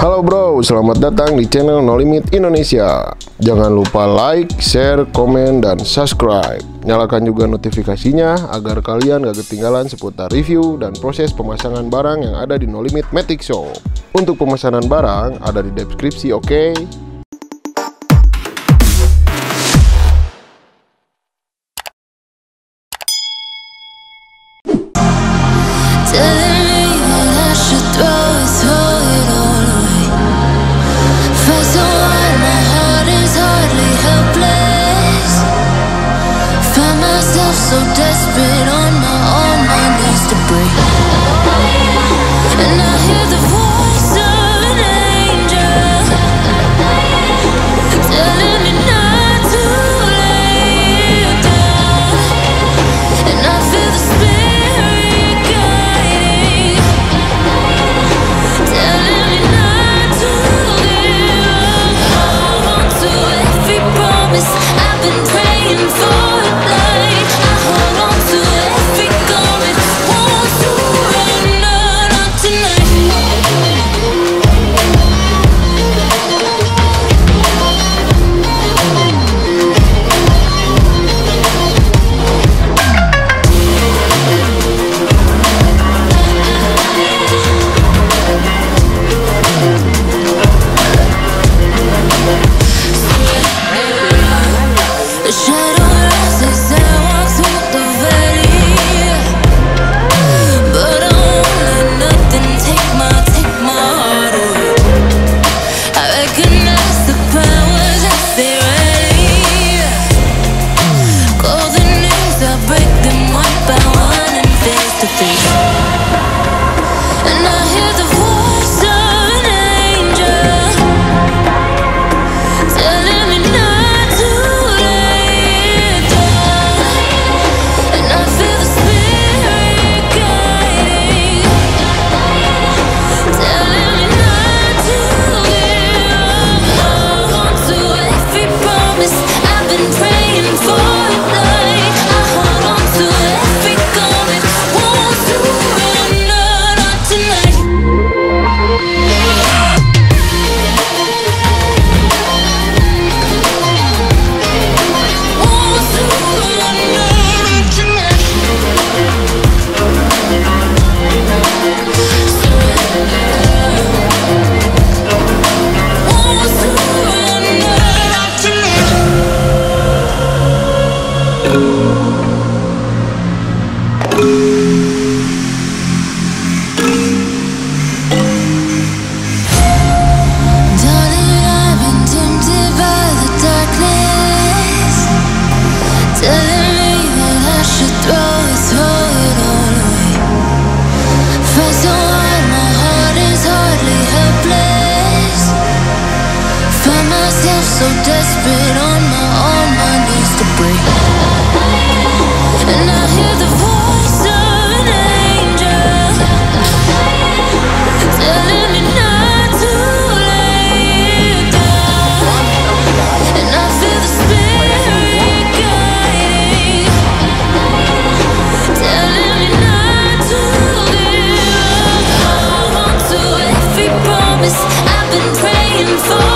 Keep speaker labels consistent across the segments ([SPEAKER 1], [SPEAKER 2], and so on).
[SPEAKER 1] Halo bro, selamat datang di channel No Limit Indonesia. Jangan lupa like, share, komen, dan subscribe. Nyalakan juga notifikasinya agar kalian gak ketinggalan seputar review dan proses pemasangan barang yang ada di No Limit Matic Shop. Untuk pemesanan barang ada di deskripsi, oke?
[SPEAKER 2] So desperate on my knees to break, and I hear the voice of an angel telling me not to lay you down, and I feel the spirit guiding, telling me not to give up. Hold on to every promise I've been praying for. So desperate on my knees to break, and I hear the voice of an angel telling me not to lay down, and I feel the spirit guiding, telling me not to give up. Hold on to every promise I've been praying for.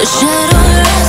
[SPEAKER 2] Shadow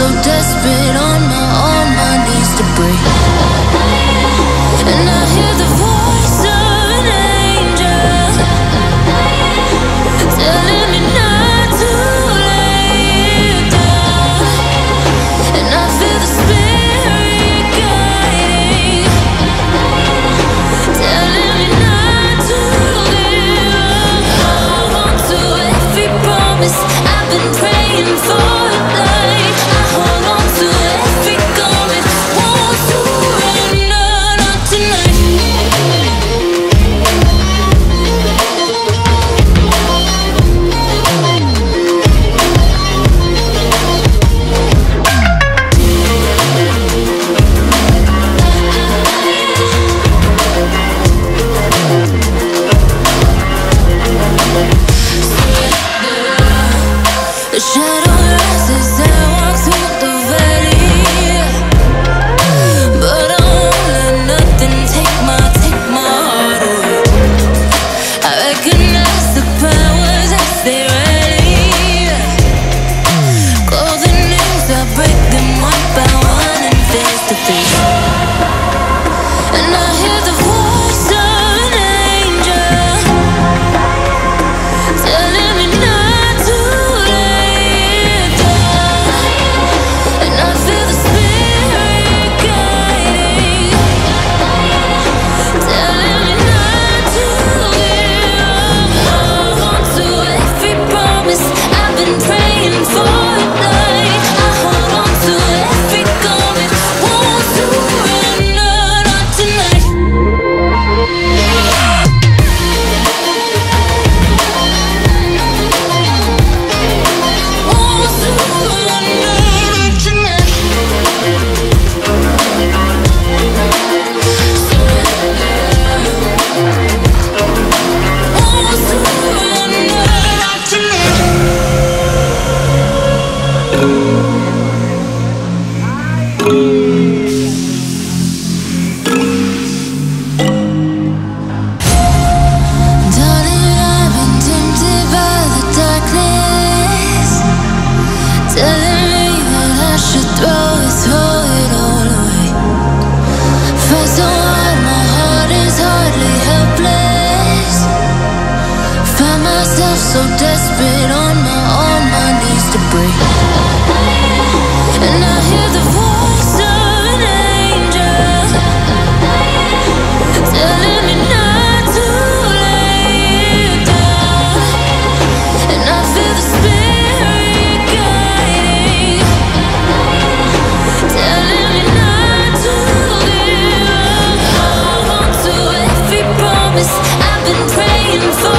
[SPEAKER 2] So desperate on my knees to break. And I hear the voice of an angel telling me not to lay down. And I feel the spirit guiding, telling me not to give up. Hold on to every promise I've been praying for. So desperate on my knees to break. And I hear the voice of an angel telling me not to lay down. And I feel the spirit guiding, telling me not to give up. Hold on to every promise I've been praying for.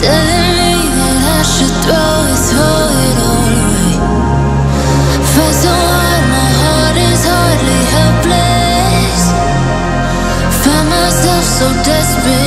[SPEAKER 2] telling me that I should throw it all away. Fight so hard, my heart is hardly helpless. Find myself so desperate